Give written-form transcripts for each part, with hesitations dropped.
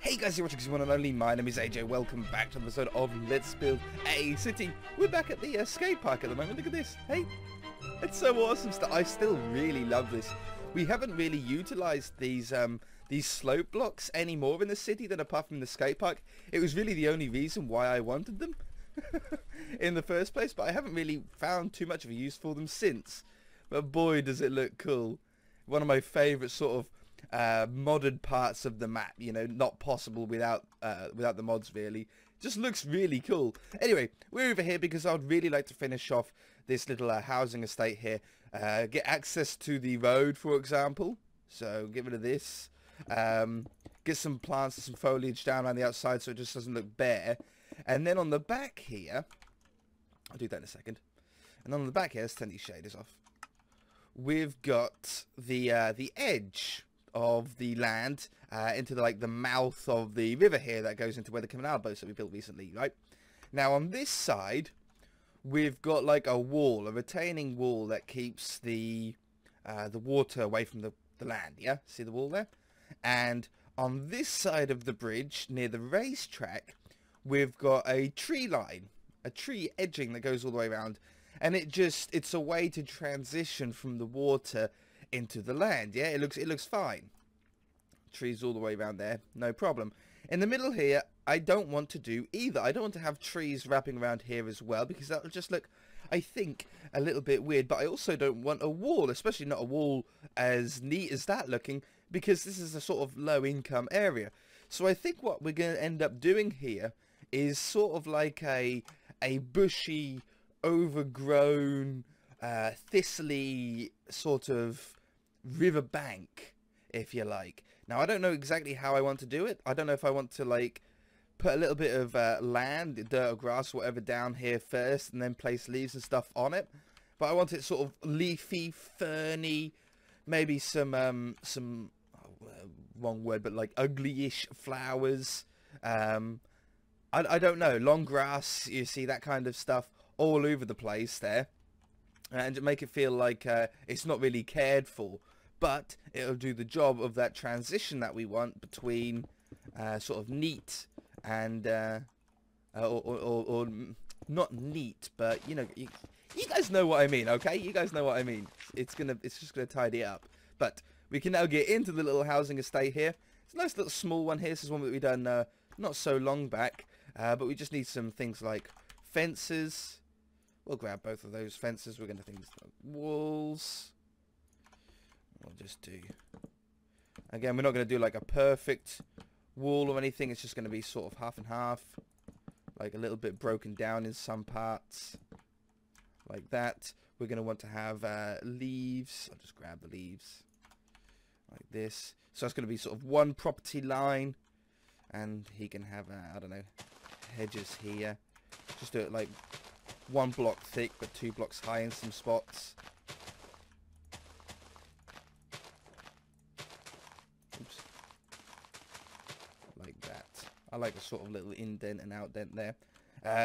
Hey guys, you're watching one and only. My name is AJ. Welcome back to an episode of Let's Build a City. We're back at the skate park at the moment. Look at this. Hey, it's so awesome stuff. I still really love this. We haven't really utilized these slope blocks any more in the city than apart from the skate park. It was really the only reason why I wanted them in the first place, but I haven't really found too much of a use for them since. But boy, does it look cool. One of my favorite sort of modded parts of the map, you know, not possible without the mods, really. Just looks really cool. Anyway, we're over here because I would really like to finish off this little housing estate here. Get access to the road, for example. So get rid of this. Get some plants and some foliage down on the outside so it just doesn't look bare. And then on the back here, I'll do that in a second. And on the back here, let's turn these shaders off. We've got the edge of the land into the mouth of the river here that goes into where the canal boats that we built recently, right? Now on this side we've got like a wall, a retaining wall that keeps the water away from the land. Yeah, see the wall there? And on this side of the bridge near the racetrack we've got a tree line, a tree edging that goes all the way around, and it's a way to transition from the water into the land. Yeah, it looks fine. Trees all the way around there, no problem. In the middle here, I don't want to do either. I don't want to have trees wrapping around here as well, because that'll just look, I think, a little bit weird. But I also don't want a wall, especially not a wall as neat as that looking, because this is a sort of low income area. So I think what we're going to end up doing here is sort of like a bushy, overgrown, thistly sort of riverbank, if you like. Now I don't know exactly how I want to do it. I don't know if I want to like put a little bit of land, dirt or grass, whatever, down here first and then place leaves and stuff on it. But I want it sort of leafy, ferny, maybe some wrong word, but like ugly-ish flowers. I don't know, long grass, you see, that kind of stuff all over the place there. And to make it feel like it's not really cared for, but it'll do the job of that transition that we want between sort of neat and or not neat, but you know, you guys know what I mean, okay? You guys know what I mean. It's just gonna tidy it up. But we can now get into the little housing estate here. It's a nice little small one here. This is one that we done not so long back, but we just need some things like fences. We'll grab both of those fences. We're going to things like walls. We'll just do... Again, we're not going to do like a perfect wall or anything. It's just going to be sort of half and half. Like a little bit broken down in some parts. Like that. We're going to want to have leaves. I'll just grab the leaves. Like this. So it's going to be sort of one property line. And he can have, I don't know, hedges here. Just do it like... 1 block thick but 2 blocks high in some spots. Oops. Like that. I like a sort of little indent and outdent there.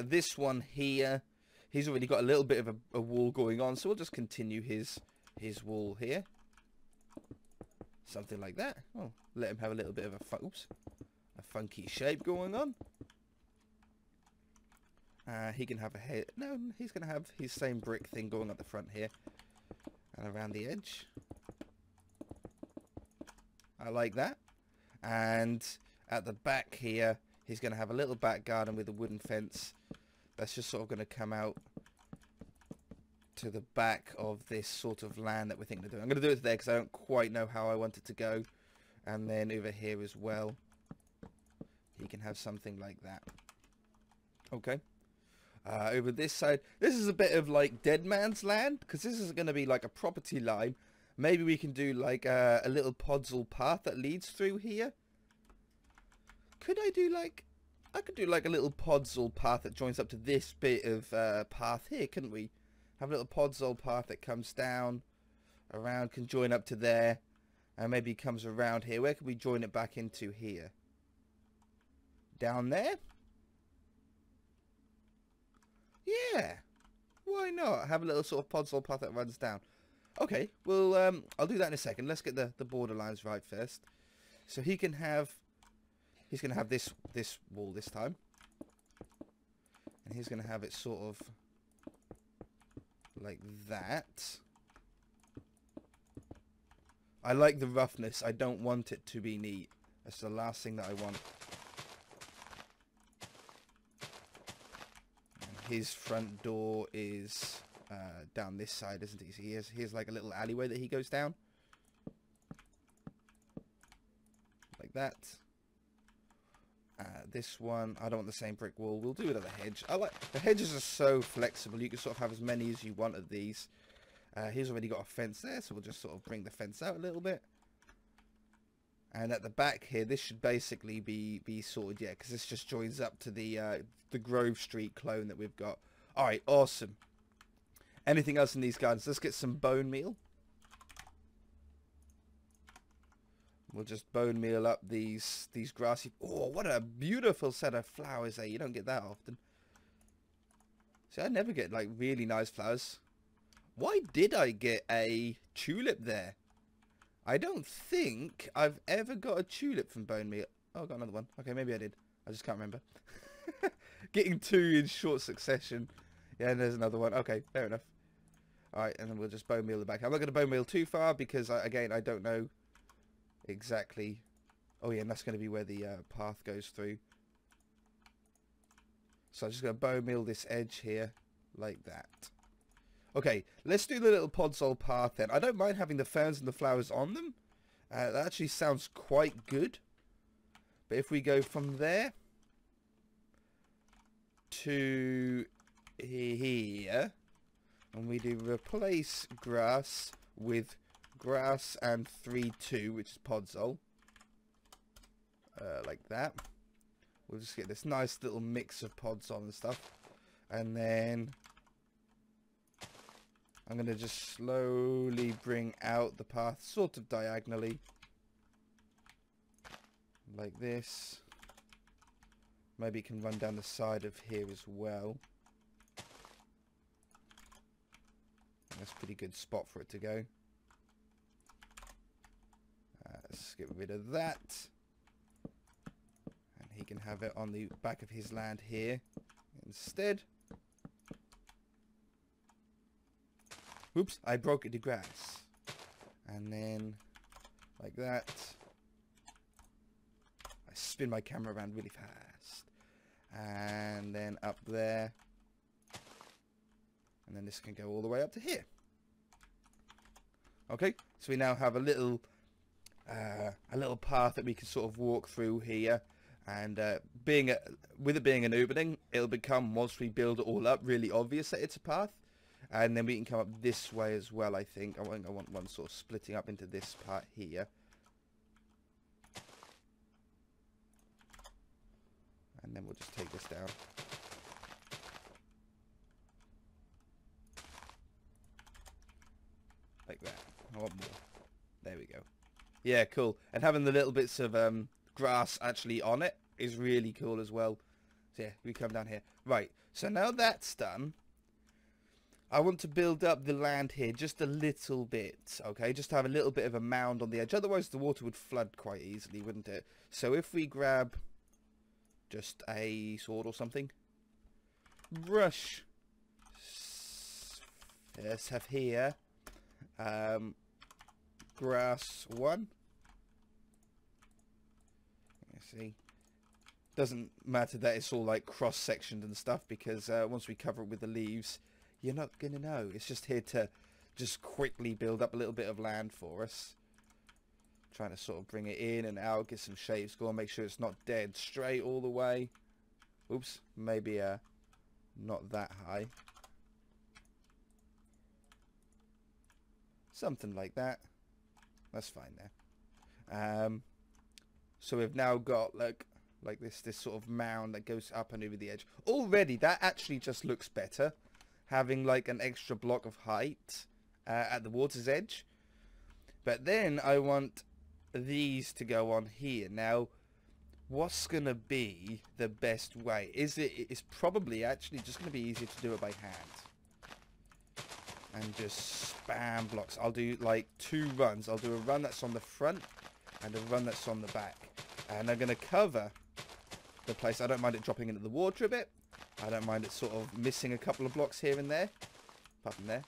This one here, he's already got a little bit of a wall going on, so we'll just continue his wall here. Something like that. Oh, let him have a little bit of a funky shape going on. He can have a head. No, he's going to have his same brick thing going at the front here. And around the edge. I like that. And at the back here, he's going to have a little back garden with a wooden fence. That's just sort of going to come out to the back of this sort of land that we're thinking of doing. I'm going to do it there because I don't quite know how I want it to go. And then over here as well, he can have something like that. Okay. Over this side, this is a bit of like dead man's land, because this is going to be like a property line. Maybe we can do like a little podzol path that leads through here. Could I do like, I could do like a little podzol path that joins up to this bit of path here, couldn't we? Have a little podzol path that comes down around, can join up to there, and maybe comes around here. Where can we join it back into here? Down there? Yeah, why not? Have a little sort of podzol path that runs down. Okay, well, I'll do that in a second. Let's get the border lines right first. So he can have he's going to have this wall this time. And he's going to have it sort of like that. I like the roughness. I don't want it to be neat. That's the last thing that I want. And his front door is down this side, isn't he? So here's like a little alleyway that he goes down. Like that. This one, I don't want the same brick wall. We'll do another hedge. The hedges are so flexible. You can sort of have as many as you want of these. He's already got a fence there, so we'll just sort of bring the fence out a little bit. And at the back here, this should basically be sorted, yeah, because this just joins up to the Grove Street clone that we've got. All right, awesome. Anything else in these gardens? Let's get some bone meal. We'll just bone meal up these grassy... Oh, what a beautiful set of flowers there. You don't get that often. See, I never get, like, really nice flowers. Why did I get a tulip there? I don't think I've ever got a tulip from bone meal. Oh, I got another one. Okay, maybe I did. I just can't remember. Getting two in short succession. Yeah, and there's another one. Okay, fair enough. All right, and then we'll just bone meal the back. I'm not going to bone meal too far because, again, I don't know exactly. Oh yeah, and that's going to be where the path goes through. So I'm just going to bone meal this edge here like that. Okay, let's do the little podzol path then. I don't mind having the ferns and the flowers on them. That actually sounds quite good. But if we go from there to here, and we do replace grass with grass and 3-2, which is podzol, like that. We'll just get this nice little mix of podzol and stuff, and then I'm going to just slowly bring out the path sort of diagonally like this. Maybe it can run down the side of here as well. That's a pretty good spot for it to go. Let's get rid of that. And he can have it on the back of his land here instead. Oops, I broke it to grass. And then, like that. I spin my camera around really fast. And then up there. And then this can go all the way up to here. Okay, so we now have a little path that we can sort of walk through here. And with it being an opening, it'll become, once we build it all up, really obvious that it's a path. And then we can come up this way as well, I think. I want one sort of splitting up into this part here. And then we'll just take this down. Like that. I want more. There we go. Yeah, cool. And having the little bits of grass actually on it is really cool as well. So yeah, we come down here. Right, so now that's done, I want to build up the land here just a little bit, okay? Just to have a little bit of a mound on the edge. Otherwise, the water would flood quite easily, wouldn't it? So if we grab just a sword or something. Brush. Let's have here. Grass 1. See. Doesn't matter that it's all like cross-sectioned and stuff, because once we cover it with the leaves, you're not going to know. It's just here to just quickly build up a little bit of land for us. Trying to sort of bring it in and out, get some shapes going, make sure it's not dead straight all the way. Oops, maybe not that high. Something like that. That's fine there. So we've now got like this sort of mound that goes up and over the edge. Already, that actually just looks better. Having like an extra block of height at the water's edge. But then I want these to go on here. Now, what's going to be the best way? It's probably actually just going to be easier to do it by hand. And just spam blocks. I'll do like 2 runs. I'll do a run that's on the front and a run that's on the back. And I'm going to cover the place. I don't mind it dropping into the water a bit. I don't mind it sort of missing a couple of blocks here and there. Apart from there.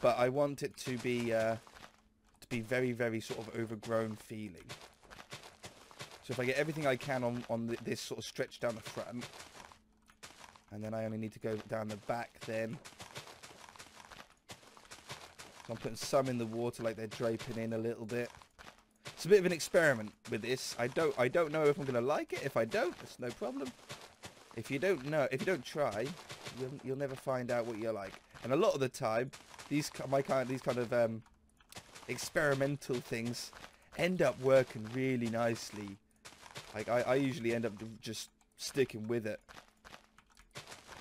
But I want it to be very, very sort of overgrown feeling. So if I get everything I can on this sort of stretch down the front, and then I only need to go down the back then. So I'm putting some in the water like they're draping in a little bit. It's a bit of an experiment with this. I don't know if I'm going to like it. If I don't, it's no problem. If you don't try, you'll never find out what you like. And a lot of the time, these kind of experimental things end up working really nicely. Like I usually end up just sticking with it.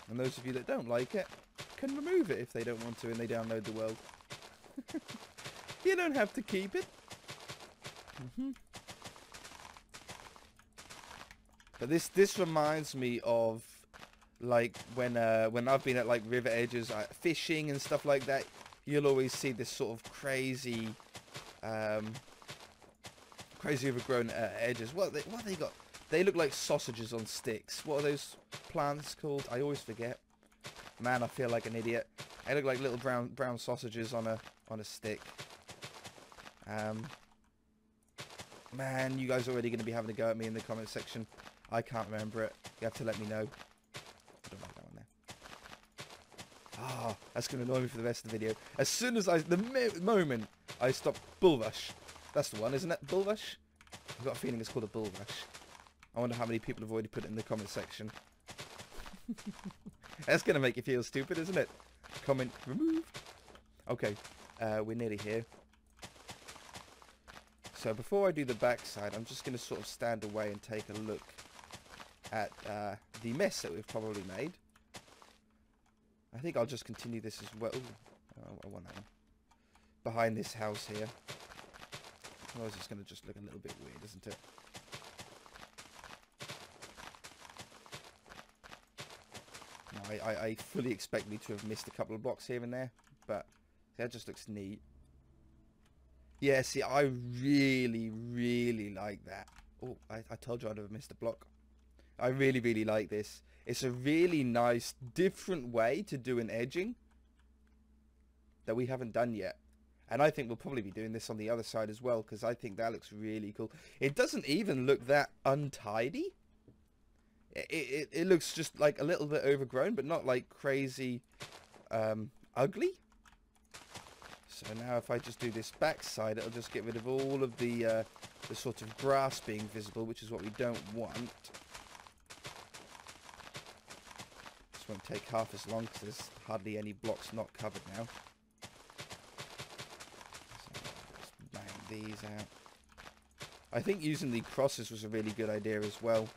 And those of you that don't like it can remove it if they don't want to and they download the world. You don't have to keep it. But this reminds me of like when I've been at like river edges, fishing and stuff like that. You'll always see this sort of crazy overgrown edges. What they got? They look like sausages on sticks. What are those plants called? I always forget. Man, I feel like an idiot. They look like little brown sausages on a stick. Man, you guys are already going to be having a go at me in the comment section. I can't remember it. You have to let me know. I don't like that one there. Ah, that's going to annoy me for the rest of the video. As soon as the moment I stop bull rush. That's the one, isn't it? Bull rush? I've got a feeling it's called a bull rush. I wonder how many people have already put it in the comment section. That's going to make you feel stupid, isn't it? Comment removed. Okay, we're nearly here. So before I do the backside, I'm just going to sort of stand away and take a look at the mess that we've probably made. I think I'll just continue this as well. Ooh, I want that one. Behind this house here. Otherwise it's going to just look a little bit weird, isn't it? No, I fully expect me to have missed a couple of blocks here and there, but that just looks neat. Yeah, see, I really, really like that. Oh, I told you I'd have missed a block. I really, really like this. It's a really nice, different way to do an edging that we haven't done yet. And I think we'll probably be doing this on the other side as well, because I think that looks really cool. It doesn't even look that untidy. It looks just like a little bit overgrown, but not like crazy ugly. So now if I just do this back side, it'll just get rid of all of the sort of grass being visible, which is what we don't want. This won't take half as long because there's hardly any blocks not covered now. So let's bang these out. I think using the crosses was a really good idea as well.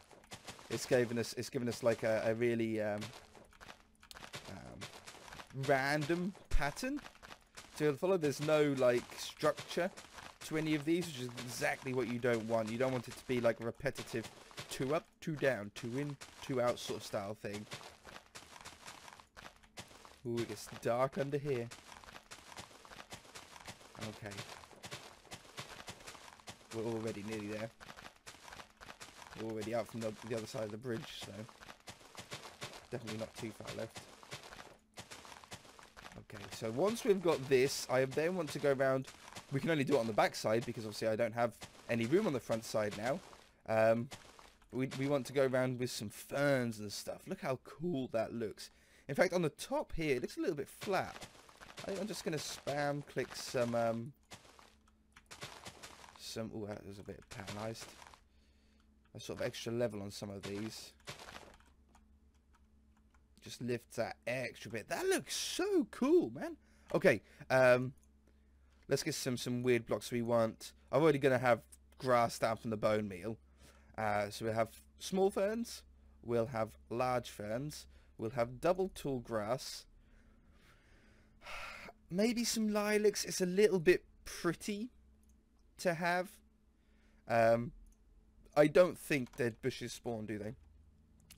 It's given us like a really random pattern to follow. There's no like structure to any of these, which is exactly what you don't want. You don't want it to be like a repetitive 2 up, 2 down, 2 in, 2 out sort of style thing. Ooh, it gets dark under here. Okay. We're already nearly there. We're already out from the other side of the bridge, so definitely not too far left. Okay, so once we've got this, I then want to go around. We can only do it on the back side because obviously I don't have any room on the front side now. We want to go around with some ferns and stuff. Look how cool that looks. In fact, on the top here, it looks a little bit flat. I think I'm just going to spam click some oh, that was a bit patternized. A sort of extra level on some of these. Just lifts that extra bit. That looks so cool, man. Okay, let's get some weird blocks we want. I'm already going to have grass down from the bone meal. So we'll have small ferns. We'll have large ferns. We'll have double tall grass. Maybe some lilacs. It's a little bit pretty to have. I don't think dead bushes spawn, do they?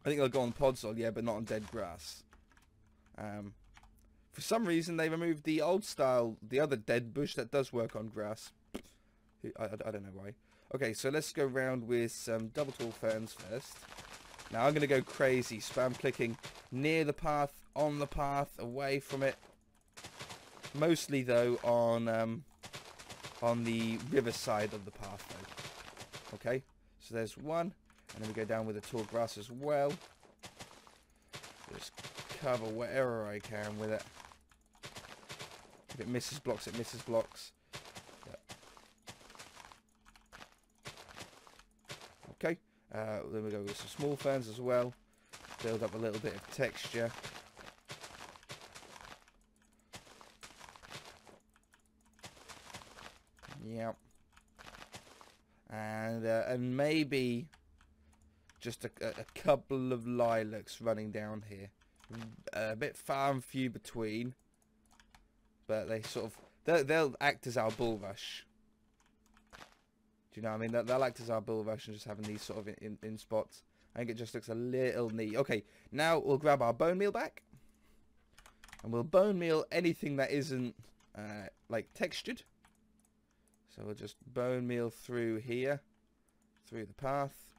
I think they'll go on podzol, yeah, but not on dead grass. For some reason, they removed the old style, the other dead bush that does work on grass. I don't know why. Okay, so let's go round with some double tall ferns first. Now I'm going to go crazy, spam clicking near the path, on the path, away from it. Mostly though on the river side of the path though. Okay, so there's one, and then we go down with the tall grass as well. Just cover wherever I can with it. If it misses blocks, it misses blocks. Yep. Okay, then we go with some small ferns as well. Build up a little bit of texture. Yep. And maybe just a couple of lilacs running down here. A bit far and few between. But they sort of... They'll act as our bulrush. Do you know what I mean? They'll act as our bulrush and just having these sort of in spots. I think it just looks a little neat. Okay, now we'll grab our bone meal back. And we'll bone meal anything that isn't, like, textured. So we'll just bone meal through here. Through the path.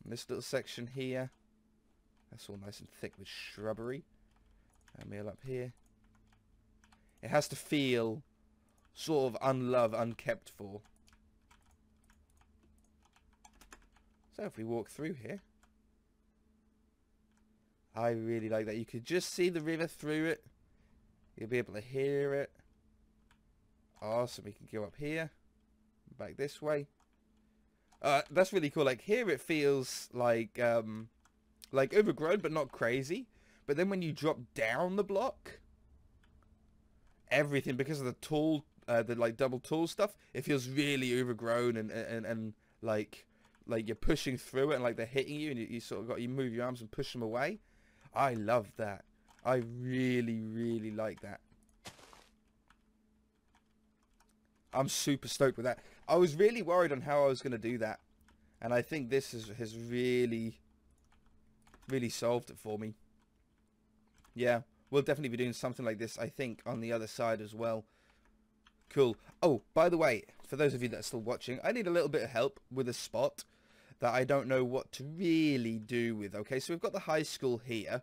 And this little section here. That's all nice and thick with shrubbery. Bone meal up here. It has to feel sort of unloved, unkept for. So if we walk through here, I really like that. You could just see the river through it. You'll be able to hear it. Awesome. We can go up here, back this way. That's really cool. Like here, it feels like overgrown, but not crazy. But then when you drop down the block, everything, because of the tall, the like double tall stuff, it feels really overgrown and like you're pushing through it and like they're hitting you and you sort of you move your arms and push them away. I love that. I really, really like that. I'm super stoked with that. I was really worried on how I was going to do that. And I think this has really, really solved it for me. Yeah, we'll definitely be doing something like this, I think, on the other side as well. Cool. Oh, by the way, for those of you that are still watching, I need a little bit of help with a spot that I don't know what to really do with. Okay, so we've got the high school here.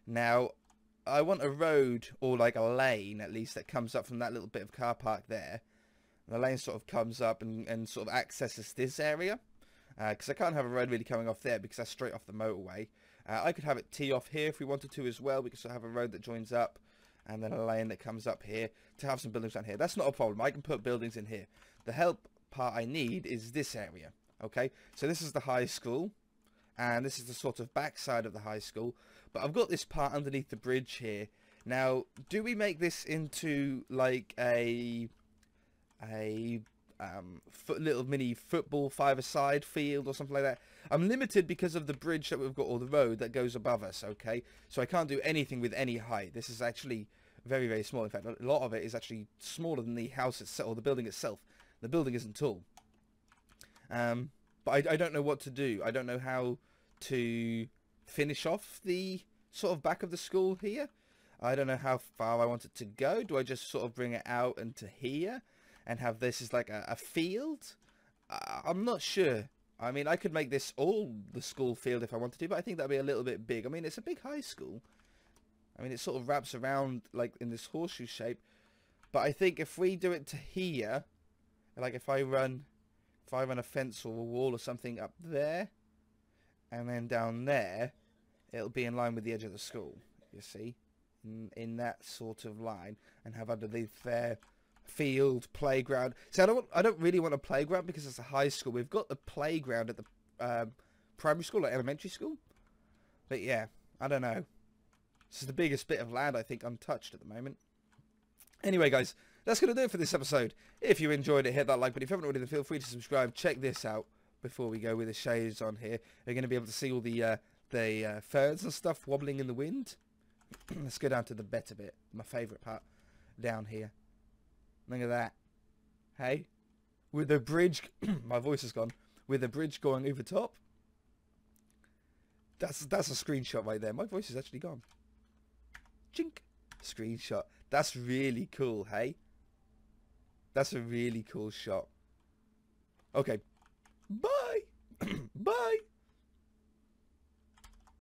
Now, I want a road, or like a lane at least, that comes up from that little bit of car park there. The lane sort of comes up and sort of accesses this area. Because I can't have a road really coming off there because that's straight off the motorway. I could have it tee off here if we wanted to as well. We could sort of have a road that joins up and then a lane that comes up here to have some buildings down here. That's not a problem. I can put buildings in here. The help part I need is this area. Okay, so this is the high school, and this is the sort of back side of the high school. But I've got this part underneath the bridge here. Now, do we make this into like a little mini football five-a-side field or something like that? I'm limited because of the bridge that we've got, or the road that goes above us. Okay, so I can't do anything with any height. This is actually very, very small. In fact, a lot of it is actually smaller than the house itself, or the building itself. The building isn't tall. But I don't know what to do. I don't know how to finish off the sort of back of the school here. I don't know how far I want it to go. Do I just sort of bring it out into here and have this as like a field? I'm not sure. I mean, I could make this all the school field if I wanted to, but I think that'd be a little bit big. I mean, it's a big high school. I mean, it sort of wraps around like in this horseshoe shape. But I think if we do it to here, like if I run a fence or a wall or something up there, and then down there, it'll be in line with the edge of the school, you see, in that sort of line, and have underneath there field, playground. See, I don't really want a playground because it's a high school. We've got the playground at the primary school or elementary school, but yeah, I don't know. This is the biggest bit of land I think untouched at the moment. Anyway, guys, that's going to do it for this episode. If you enjoyed it, hit that like button. If you haven't already, then feel free to subscribe. Check this out before we go with the shades on here. You're going to be able to see all the ferns and stuff wobbling in the wind. Let's go down to the better bit, my favourite part, down here. Look at that. Hey? With the bridge... my voice is gone. With the bridge going over top. That's a screenshot right there. My voice is actually gone. Chink. Screenshot. That's really cool, hey? That's a really cool shot. Okay. Bye. Bye.